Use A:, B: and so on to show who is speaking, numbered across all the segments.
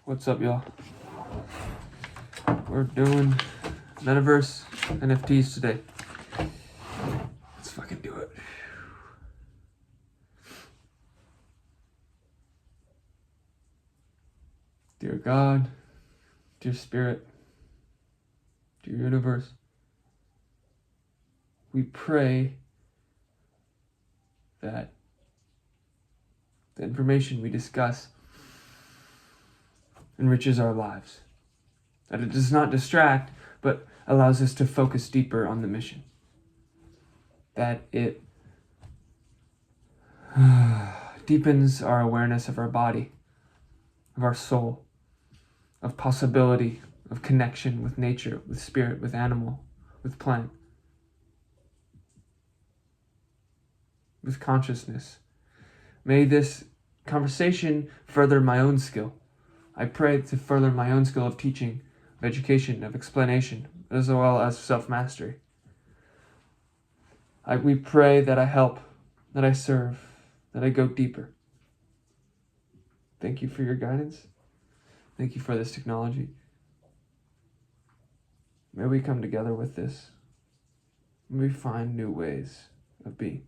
A: What's up, y'all? We're doing Metaverse NFTs today. Let's fucking do it. Dear God, dear Spirit, dear Universe, we pray that the information we discuss enriches our lives, that it does not distract, but allows us to focus deeper on the mission, that it deepens our awareness of our body, of our soul, of possibility, of connection with nature, with spirit, with animal, with plant, with consciousness. May this conversation further my own skill. I pray to further my own skill of teaching, of education, of explanation, as well as self-mastery. We pray that I help, that I serve, that I go deeper. Thank you for your guidance. Thank you for this technology. May we come together with this. May we find new ways of being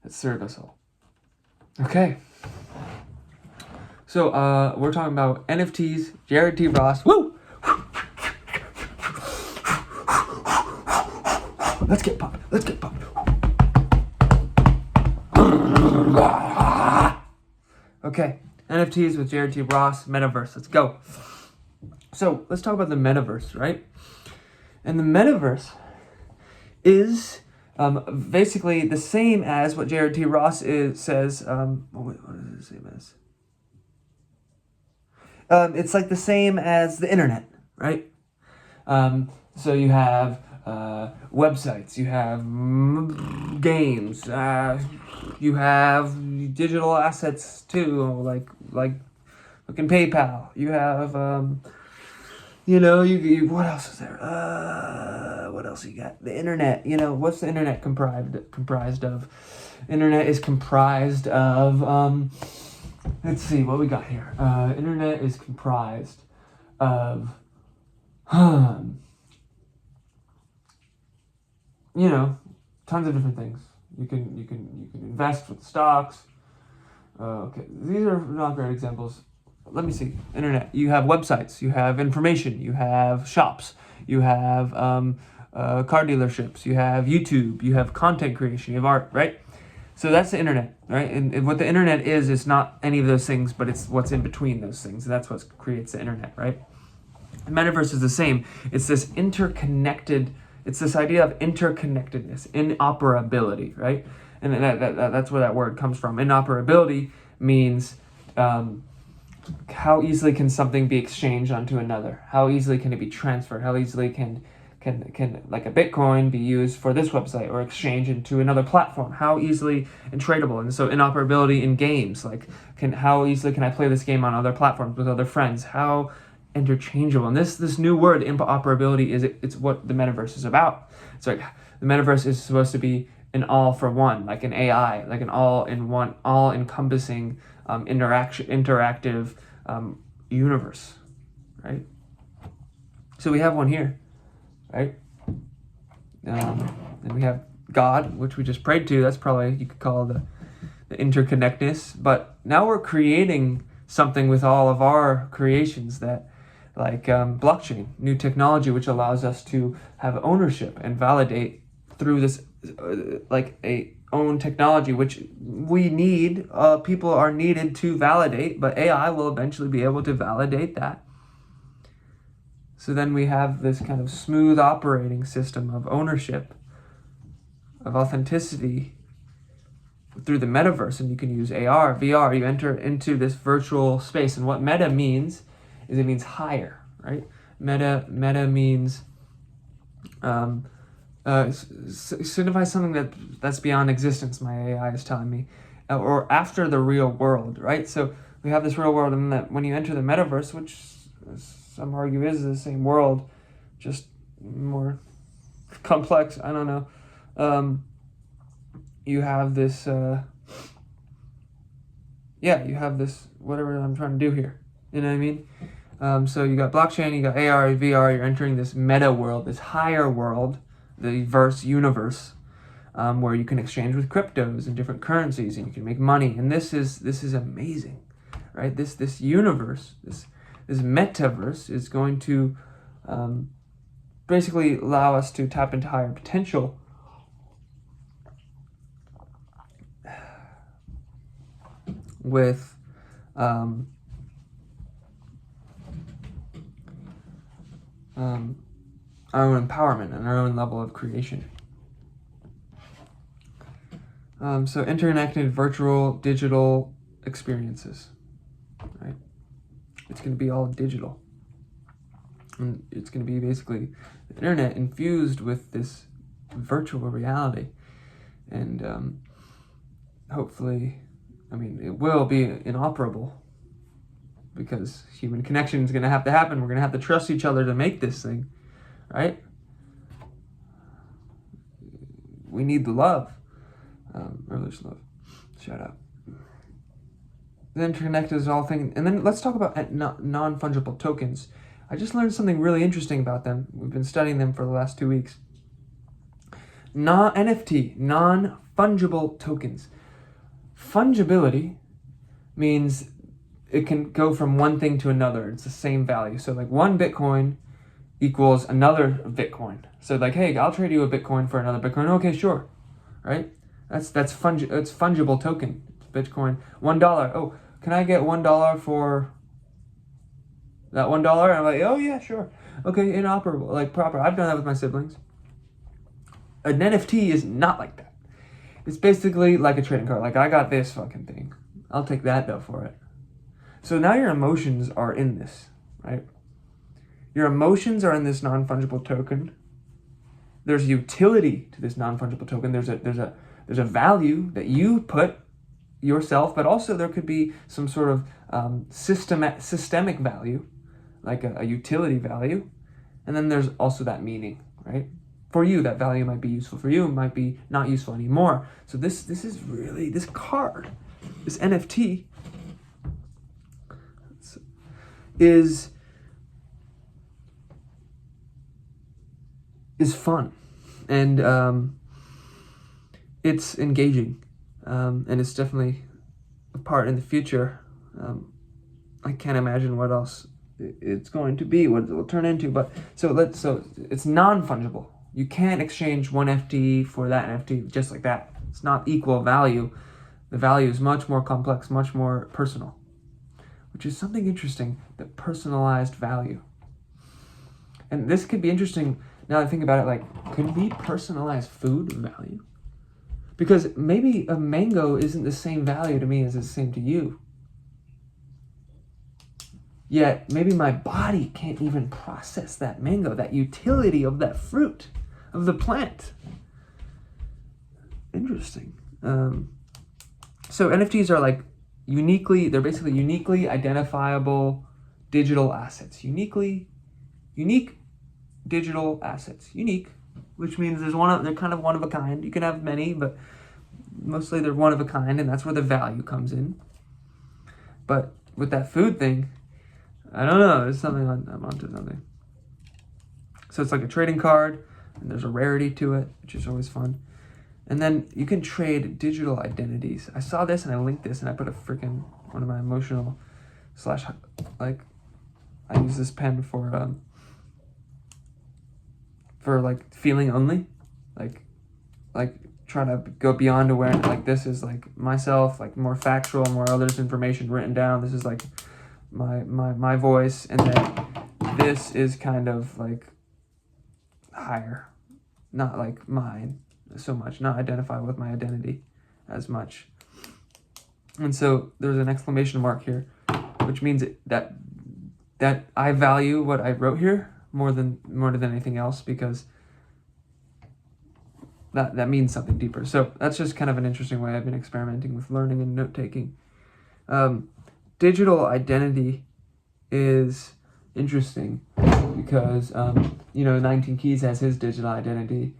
A: that serve us all. Okay. So we're talking about NFTs, Jared T. Ross. Woo! Let's get pumped. Let's get pumped. Okay, NFTs with Jared T. Ross, Metaverse. Let's go. So let's talk about the Metaverse, right? And the Metaverse is basically the same as what Jared T. Ross says. What is it the same as? It's like the same as the internet, right? So you have websites, you have games, you have digital assets too, like fucking PayPal. You have you what else is there? What else you got? The internet. What's the internet comprised of? Internet is comprised of let's see what we got here. Internet is comprised of tons of different things. You can invest with stocks. Okay, these are not great examples. Let me see. Internet. You have websites. You have information. You have shops. You have car dealerships. You have YouTube. You have content creation. You have art. Right. So that's the internet, right? And what the internet is not any of those things, but it's what's in between those things. And that's what creates the internet, right? The Metaverse is the same. It's this interconnected. It's this idea of interconnectedness, interoperability, right? And that's where that word comes from. Interoperability means how easily can something be exchanged onto another? How easily can it be transferred? How easily can like a Bitcoin be used for this website or exchange into another platform? How easily and tradable? And so interoperability in games, like how easily can I play this game on other platforms with other friends? How interchangeable. And this new word, interoperability, it's what the Metaverse is about. It's like the Metaverse is supposed to be an all for one, like an AI, like an all-in-one, all-encompassing interactive universe, right? So we have one here, right? And we have God, which we just prayed to. That's probably, you could call the interconnectedness. But now we're creating something with all of our creations that, like blockchain, new technology, which allows us to have ownership and validate through this, like a own technology, which we need. People are needed to validate, but AI will eventually be able to validate that. So then we have this kind of smooth operating system of ownership, of authenticity through the Metaverse, and you can use AR, VR. You enter into this virtual space, and what meta means is it means higher, right? Meta means signifies something that's beyond existence. My AI is telling me, or after the real world, right? So we have this real world, and that when you enter the Metaverse, which some argue is the same world, just more complex. I don't know. You have this yeah, you have this, whatever I'm trying to do here. You know what I mean? So you got blockchain, you got AR, VR, you're entering this meta world, this higher world, the verse universe, where you can exchange with cryptos and different currencies and you can make money. And this is amazing, right? This universe, this metaverse is going to basically allow us to tap into higher potential with our own empowerment and our own level of creation. So interconnected virtual digital experiences, right? It's going to be all digital. And it's going to be basically the internet infused with this virtual reality. And hopefully, I mean, it will be inoperable because human connection is going to have to happen. We're going to have to trust each other to make this thing, right? We need the love. Revolution love. Shout out. The interconnected is all thing. And then let's talk about non-fungible tokens. I just learned something really interesting about them. We've been studying them for the last 2 weeks. NFT, non-fungible tokens. Fungibility means it can go from one thing to another. It's the same value. So like one Bitcoin equals another Bitcoin. So like, hey, I'll trade you a Bitcoin for another Bitcoin. Okay, sure. Right? It's fungible token. Bitcoin. $1. Oh, can I get $1 for that $1? And I'm like, oh yeah, sure. Okay, inoperable, like proper. I've done that with my siblings. An NFT is not like that. It's basically like a trading card. Like, I got this fucking thing. I'll take that though for it. So now your emotions are in this, right? Your emotions are in this non-fungible token. There's utility to this non-fungible token. There's a value that you put yourself, but also there could be some sort of systemic value, like a utility value. And then there's also that meaning, right? For you, that value might be useful. For you, it might be not useful anymore. So this is really, this card, this NFT is fun, and it's engaging, and it's definitely a part in the future. I can't imagine what else it's going to be, what it will turn into. But so it's non-fungible. You can't exchange one NFT for that NFT just like that. It's not equal value. The value is much more complex, much more personal, which is something interesting, the personalized value. And this could be interesting now that I think about it, like, could we personalize food value? Because maybe a mango isn't the same value to me as it's the same to you. Yet maybe my body can't even process that mango, that utility of that fruit, of the plant. Interesting. So NFTs are like they're basically uniquely identifiable digital assets. Unique digital assets. Unique, which means they're kind of one of a kind. You can have many, but mostly they're one of a kind, and that's where the value comes in. But with that food thing, I don't know. There's something I'm onto something. So it's like a trading card, and there's a rarity to it, which is always fun. And then you can trade digital identities. I saw this and I linked this and I put one of my emotional / like, I use this pen for like feeling only, like trying to go beyond awareness. Like, this is like myself, like more factual, more others' information written down. This is like my voice, and then this is kind of like higher, not like mine so much, not identify with my identity as much. And so there's an exclamation mark here, which means that I value what I wrote here more than anything else, because that means something deeper. So that's just kind of an interesting way I've been experimenting with learning and note-taking. Digital identity is interesting because, 19 Keys has his digital identity.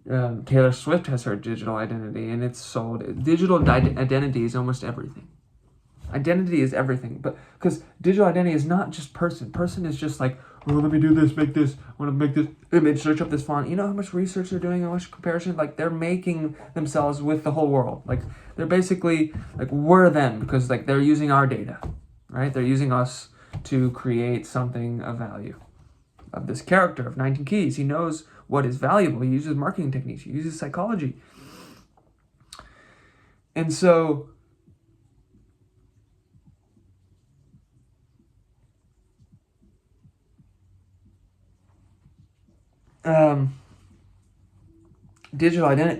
A: Taylor Swift has her digital identity, and it's sold. Digital identity is almost everything. Identity is everything, but because digital identity is not just person. Person is just like, oh, let me do this, make this, I want to make this image, search up this font. You know how much research they're doing, how much comparison? Like, they're making themselves with the whole world. Like, they're basically, like, we're them, because, like, they're using our data, right? They're using us to create something of value. Of this character of 19 Keys, he knows what is valuable. He uses marketing techniques. He uses psychology. And so,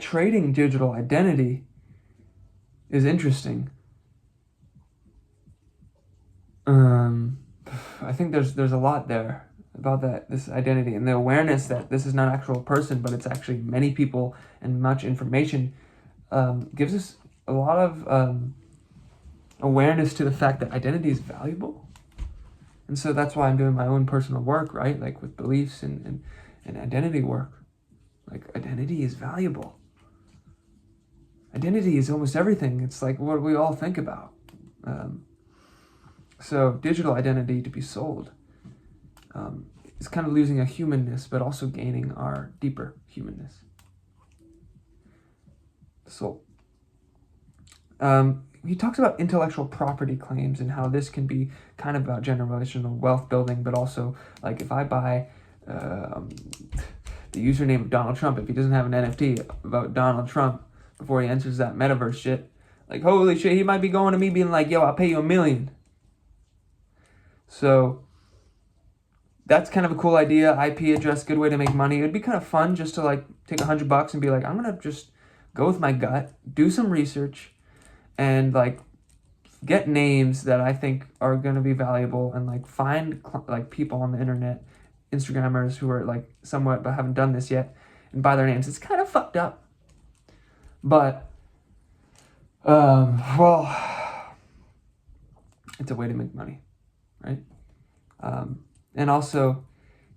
A: trading digital identity is interesting. I think there's a lot there about this identity and the awareness that this is not an actual person, but it's actually many people and much information. Gives us a lot of awareness to the fact that identity is valuable. And so that's why I'm doing my own personal work, right? Like with beliefs and identity work. Like, identity is valuable. Identity is almost everything. It's like what we all think about. So digital identity to be sold is kind of losing a humanness, but also gaining our deeper humanness. So he talks about intellectual property claims and how this can be kind of about generational wealth building, but also, like, if I buy the username of Donald Trump, if he doesn't have an NFT about Donald Trump before he enters that metaverse shit, like, holy shit, he might be going to me being like, yo, I'll pay you $1 million. So that's kind of a cool idea. IP address, good way to make money. It'd be kind of fun just to, like, take $100 and be like, I'm gonna just go with my gut, do some research, and, like, get names that I think are gonna be valuable, and, like, find like people on the internet, Instagrammers who are, like, somewhat but haven't done this yet, and buy their names. It's kind of fucked up, but well, it's a way to make money, right? And also,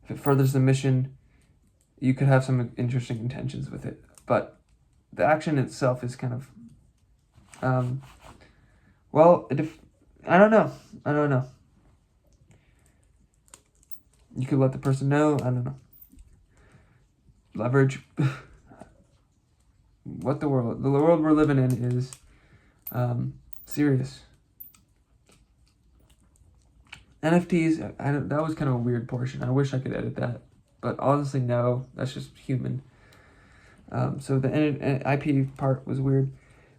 A: if it furthers the mission, you could have some interesting intentions with it. But the action itself is kind of, well, I don't know. You could let the person know, I don't know. Leverage. The world we're living in is serious. NFTs, that was kind of a weird portion. I wish I could edit that, but honestly, no, that's just human. So the IP part was weird,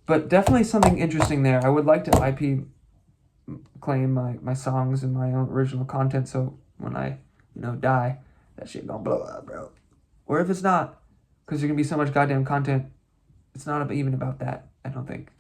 A: but definitely something interesting there. I would like to IP claim my songs and my own original content, so when I die, that shit gonna blow up, bro. Or if it's not, because there's gonna be so much goddamn content, it's not even about that, I don't think.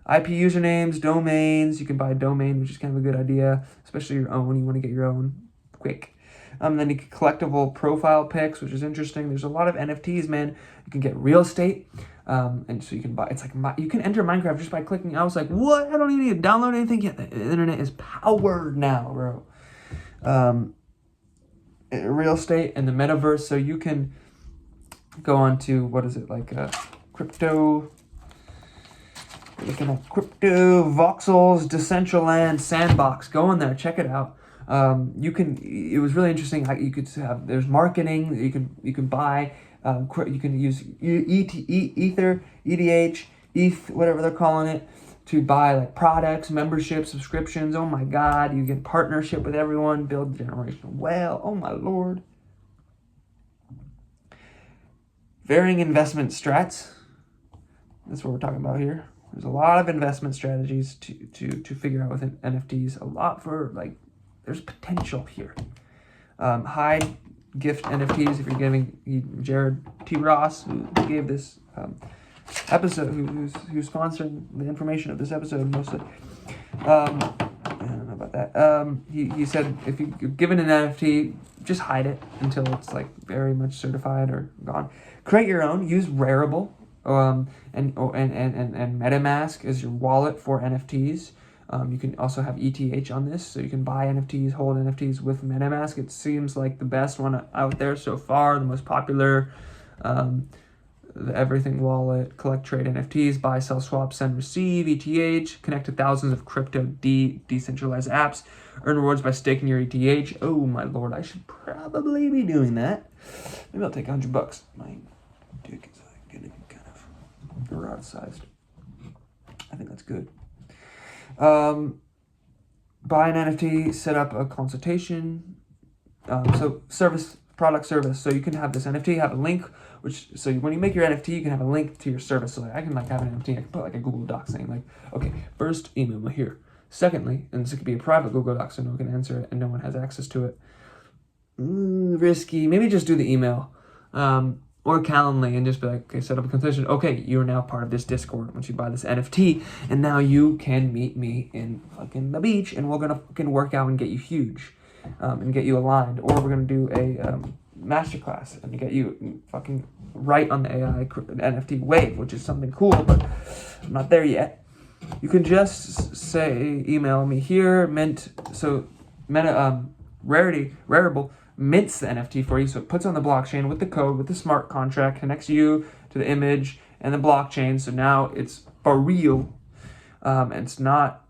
A: IP usernames, domains. You can buy a domain, which is kind of a good idea, especially your own. You want to get your own quick. Then you get collectible profile pics, which is interesting. There's a lot of NFTs, man. You can get real estate, and so you can buy. It's like you can enter Minecraft just by clicking. I was like, what? I don't even need to download anything yet. The internet is powered now, bro. Real estate and the metaverse, so you can go on to crypto. Looking at crypto, voxels, Decentraland, Sandbox. Go in there, check it out. It was really interesting. You could have, there's marketing. You can buy. You can use Ether, EDH, ETH, whatever they're calling it, to buy, like, products, memberships, subscriptions. Oh my God, you get partnership with everyone, build generational wealth. Oh my Lord. Varying investment strats. That's what we're talking about here. There's a lot of investment strategies to figure out with NFTs. A lot for, like, there's potential here. High gift NFTs, if you're giving Jared T. Ross, who gave this episode, who's sponsoring the information of this episode mostly. I don't know about that. He said if you're given an NFT, just hide it until it's, like, very much certified or gone. Create your own. Use Rarible. And MetaMask as your wallet for NFTs. You can also have ETH on this, so you can buy NFTs, hold NFTs with MetaMask. It seems like the best one out there so far, the most popular the everything wallet, collect, trade NFTs, buy, sell, swap, send, receive, ETH, connect to thousands of crypto decentralized apps, earn rewards by staking your ETH. Oh my lord, I should probably be doing that. Maybe I'll take $100. My dick is getting kind of garage sized. I think that's good. Buy an NFT, set up a consultation. So product service. So you can have this NFT, have a link, so when you make your NFT, you can have a link to your service. So like I can have an NFT, I can put like a Google Doc saying like, okay, first email me here. Secondly, and this could be a private Google Doc so no one can answer it and no one has access to it. Risky. Maybe just do the email. Or Calendly and just be like, okay, set up a conversation. Okay, you're now part of this Discord once you buy this NFT, and now you can meet me in fucking the beach, and we're gonna fucking work out and get you huge, and get you aligned. Or we're gonna do a masterclass and get you fucking right on the AI NFT wave, which is something cool, but I'm not there yet. You can just say, email me here, Rarible mints the NFT for you, so it puts on the blockchain with the code, with the smart contract, connects you to the image and the blockchain, so now it's for real, and it's not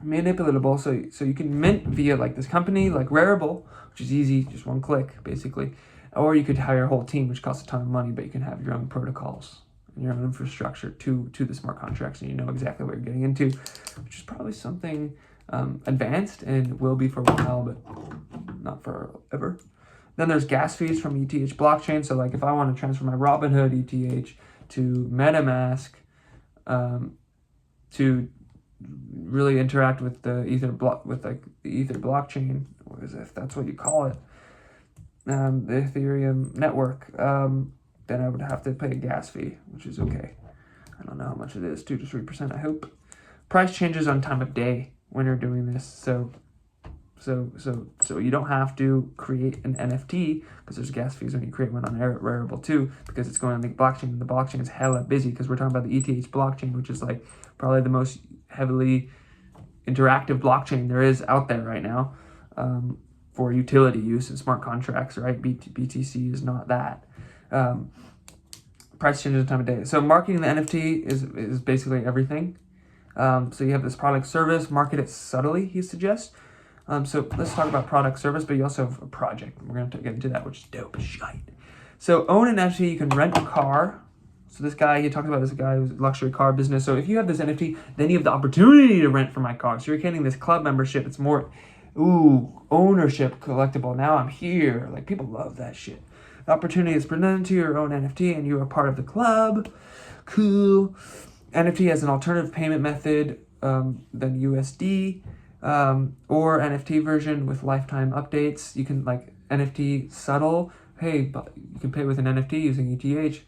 A: manipulatable, so you can mint via like this company, like Rarible, which is easy, just one click, basically, or you could hire a whole team, which costs a ton of money, but you can have your own protocols and your own infrastructure to the smart contracts, and you know exactly what you're getting into, which is probably something advanced and will be for a while, but not forever. Then there's gas fees from ETH blockchain. So like if I want to transfer my Robinhood ETH to MetaMask, to really interact with the Ether blockchain, or if that's what you call it, the Ethereum network, then I would have to pay a gas fee, which is okay. I don't know how much it is, 2 to 3%, I hope. Price changes on time of day when you're doing this, so you don't have to create an NFT, because there's gas fees when you create one on Rarible too, because it's going on the blockchain, and the blockchain is hella busy, because we're talking about the ETH blockchain, which is like probably the most heavily interactive blockchain there is out there right now, for utility use and smart contracts, right? BTC is not that. Price changes on time of day. So marketing the NFT is basically everything. So you have this product service, market it subtly, he suggests. So let's talk about product service, but you also have a project. We're going to get into that, which is dope as shite. So own an NFT, you can rent a car. So this guy, he talks about this guy who's luxury car business. So if you have this NFT, then you have the opportunity to rent from my car. So you're getting this club membership. It's more, ownership collectible. Now I'm here. Like people love that shit. The opportunity is presented to your own NFT and you are part of the club. Cool. NFT has an alternative payment method than USD, or NFT version with lifetime updates. You can like NFT subtle. Hey, but you can pay with an NFT using ETH. You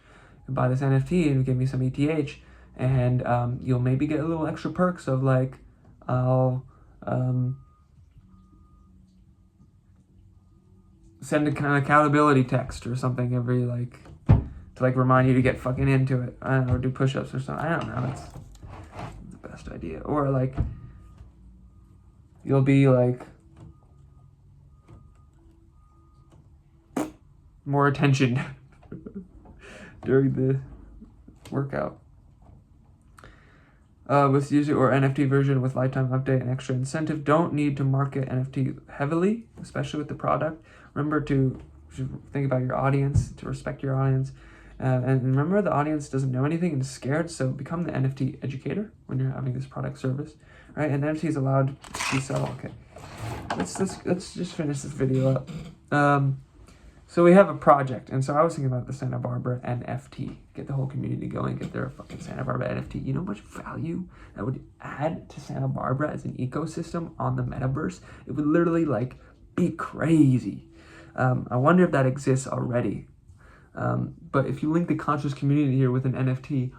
A: can buy this NFT and give me some ETH, and you'll maybe get a little extra perks of like, I'll send a kind of accountability text or something every like, to like remind you to get fucking into it. I don't know, or do push-ups or something. I don't know. It's the best idea. Or like, you'll be like more attention during the workout. With user or NFT version with lifetime update and extra incentive. Don't need to market NFT heavily, especially with the product. Remember to think about your audience, to respect your audience. And remember, the audience doesn't know anything and is scared, so become the NFT educator when you're having this product service, right? And NFT is allowed to be subtle. Okay, let's just finish this video up. So we have a project, and so I was thinking about the Santa Barbara NFT. Get the whole community going, get their fucking Santa Barbara NFT. You know how much value that would add to Santa Barbara as an ecosystem on the Metaverse? It would literally like be crazy. I wonder if that exists already. But if you link the conscious community here with an NFT,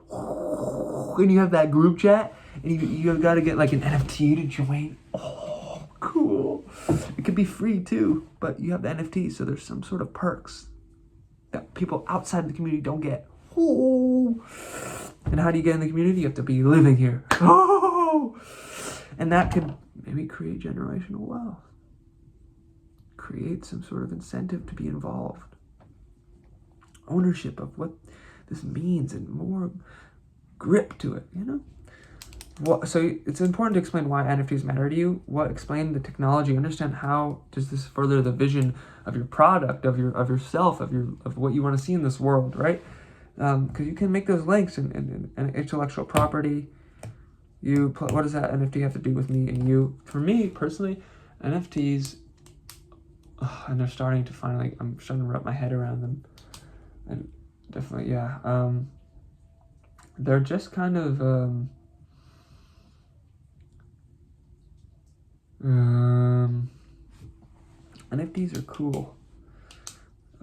A: and you have that group chat, and you got to get like an NFT to join. Oh, cool. It could be free too, but you have the NFT, so there's some sort of perks that people outside the community don't get. Oh. And how do you get in the community? You have to be living here. Oh. And that could maybe create generational wealth. Create some sort of incentive to be involved. ownership of what this means and more grip to it, you know? So it's important to explain why NFTs matter to you. Explain the technology. Understand how does this further the vision of your product, of yourself, of what you want to see in this world, right? Because you can make those links and intellectual property. What does that NFT have to do with me and you? For me personally, NFTs, and they're starting to finally. I'm starting to wrap my head around them, and definitely, yeah. They're just kind of. NFTs are cool.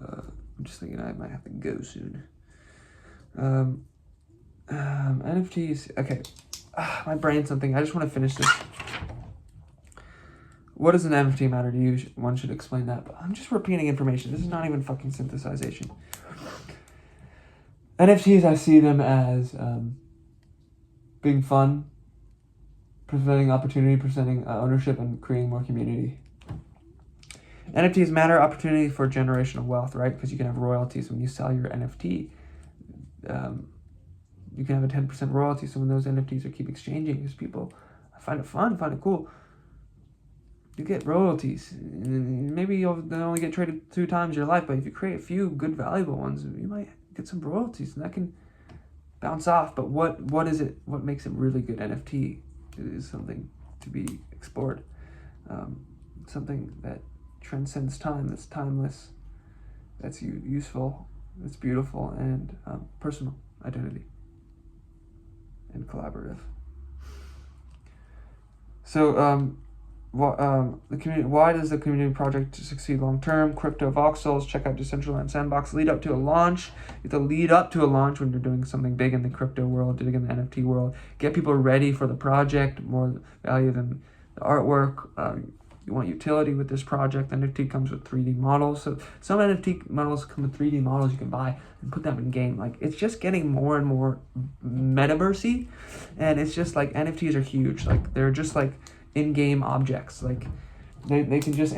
A: I'm just thinking I might have to go soon. NFTs. Okay, my brain's something. I just want to finish this. What does an NFT matter to you? One should explain that. But I'm just repeating information. This is not even fucking synthesization. NFTs, I see them as being fun, presenting opportunity, presenting ownership, and creating more community. NFTs matter, opportunity for generational wealth, right? Because you can have royalties when you sell your NFT. You can have a 10% royalty. So when those NFTs are keep exchanging, because people find it fun, find it cool, you get royalties. And maybe they'll only get traded 2 times your life, but if you create a few good, valuable ones, you might get some royalties, and that can bounce off. But what is it? What makes a really good NFT? It is something to be explored. Something that transcends time, that's timeless, that's useful, that's beautiful, and personal identity and collaborative. So the community. Why does the community project succeed long term? Crypto voxels. Check out Decentraland Sandbox. Lead up to a launch. You have to lead up to a launch when you're doing something big in the crypto world, big in the NFT world. Get people ready for the project. More value than the artwork. You want utility with this project. NFT comes with 3D models. So some NFT models come with 3D models you can buy and put them in game. Like, it's just getting more and more metaversey, and it's just like NFTs are huge. Like, they're just like in-game objects. Like, they can just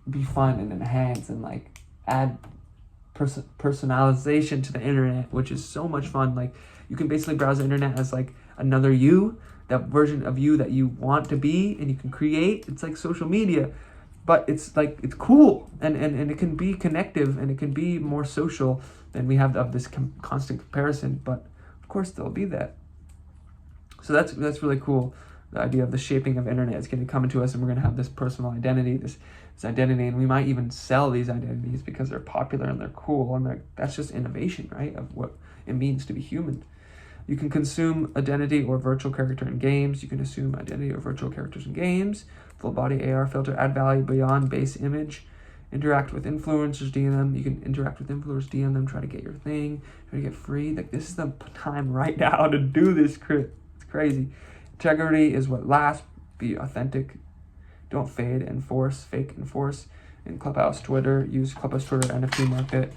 A: be fun and enhance and like add personalization to the internet, which is so much fun. Like, you can basically browse the internet as like another you, that version of you that you want to be, and you can create. It's like social media, but it's like, it's cool, and it can be connective, and it can be more social than we have of this constant comparison. But of course there'll be that. So that's really cool. The idea of the shaping of internet is going to come into us, and we're going to have this personal identity, this identity, and we might even sell these identities because they're popular and they're cool, and that's just innovation, right, of what it means to be human. You can consume identity or virtual character in games. You can assume identity or virtual characters in games. Full body AR filter, add value beyond base image. Interact with influencers, DM them. You can interact with influencers, DM them, try to get your thing, try to get free. Like, this is the time right now to do this. It's crazy. Integrity is what lasts. Be authentic. Don't fake enforce. In Clubhouse, Twitter, use Clubhouse, Twitter, NFT market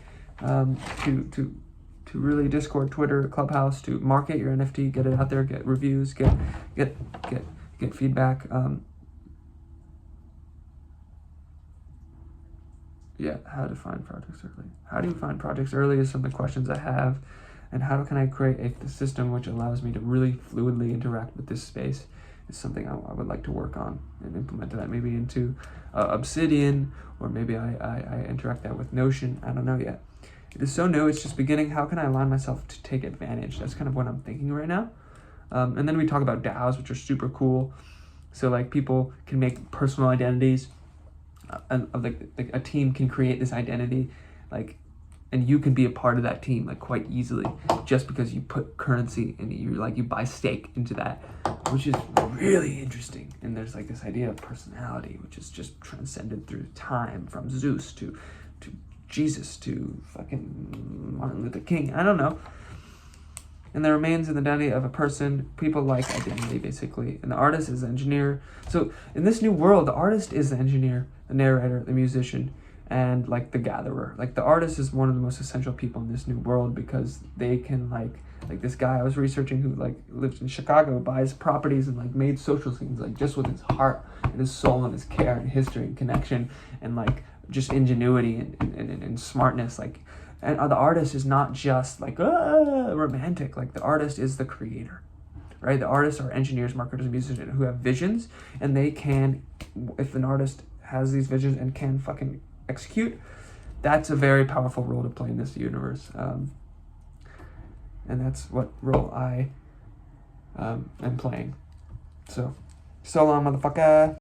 A: to really Discord, Twitter, Clubhouse, to market your NFT, get it out there, get reviews, get feedback. How to find projects early. How do you find projects early is some of the questions I have. And how can I create a system which allows me to really fluidly interact with this space is something I would like to work on and implement that maybe into Obsidian, or maybe I interact that with Notion. I don't know yet. It is so new, it's just beginning. How can I align myself to take advantage? That's kind of what I'm thinking right now. And then we talk about DAOs, which are super cool. So like, people can make personal identities, and like a team can create this identity, like, and you can be a part of that team like quite easily, just because you put currency and you buy stake into that, which is really interesting. And there's like this idea of personality, which is just transcended through time, from Zeus to Jesus to fucking Martin Luther King. I don't know. And there remains in the identity of a person. People like identity, basically. And the artist is the engineer. So in this new world, the artist is the engineer, the narrator, the musician, and like the gatherer. Like, the artist is one of the most essential people in this new world, because they can like this guy I was researching who like lives in Chicago, buys properties and like made social scenes, like just with his heart and his soul and his care and history and connection and like just ingenuity and smartness. Like, And the artist is not just like romantic. Like the artist is the creator, right? The artists are engineers, marketers, and musicians who have visions, and they can, if an artist has these visions and can fucking execute, that's a very powerful role to play in this universe. And that's what role I am playing. So long, motherfucker.